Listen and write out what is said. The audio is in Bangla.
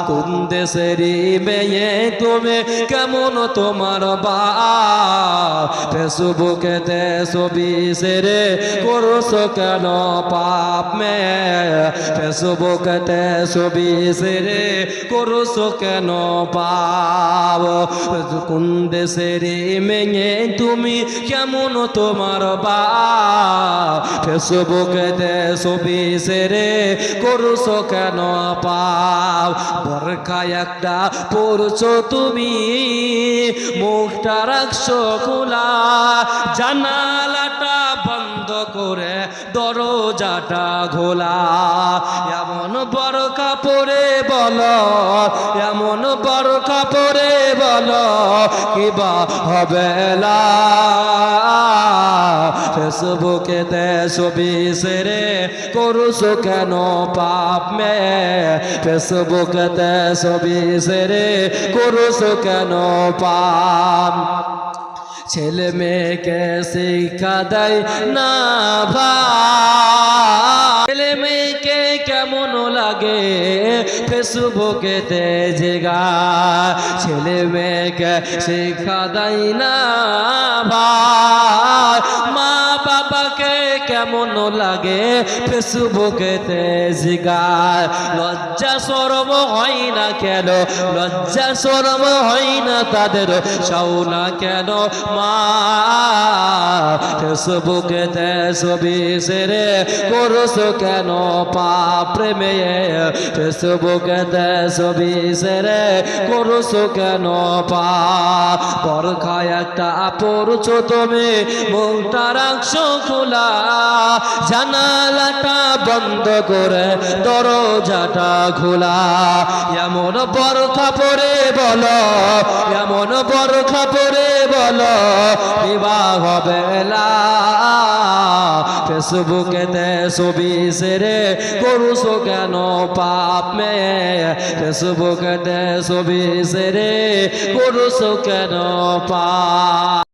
কোন দেশেরই মেয়ে তুমি কেমন তোমার বাপ ফেসবুকেতে ছবি ছেড়ে করছো কেন পাপ মেয়ে ফেসবুকেতে ছবি ছেড়ে করছো কেন পাপ কোন দেশেরই মেয়ে তুমি কেমন তোমার বাপ ফেসবুকেতে ছবি ছেড়ে করছো কেন পাপ বরখা একটা পরছো তুমি মুখটা রাখছো খোলা জানালাটা বন্ধ করে দরজাটা খোলা এমন বরখা পরে বলো এমন বরখা পরে বলো কিবা হবে না ফেসবুকেতে ছবি ছেড়ে করছো কেন পাপ মেয়ে ফেসবুকেতে ছবি ছেড়ে করছো কেন পাপ ছেলে মেয়েকে শিক্ষা দেয় না ভাই ছেলে মেয়েকে কেমন লাগে ফেসবুকেতে জেগা ছেলে মেয়েকে শিক্ষা দেয় না ভাই মা বাবাকে কেমন লাগে ফেসবুকেতে জিগার লজ্জা শরম হয় না কেন লজ্জা শরম হয় না তাদের সাও না কেন মা ফেসবুকেতে ছবি ছেড়ে করছো কেন পাপ প্রেমে ফেসবুকেতে ছবি ছেড়ে করছো কেন পাপ বরখা একটা পরছো তুমি মুখটা রাখছো খোলা জানালাটা বন্ধ করে দরজাটা খোলা এমন বরখা পরে বলো এমন বরখা পরে বলো বিবাহ হবে না ফেসবুকেতে ছবি ছেড়ে করছো কেন পাপ মেয়ে ফেসবুকেতে ছবি ছেড়ে করছো কেন পাপ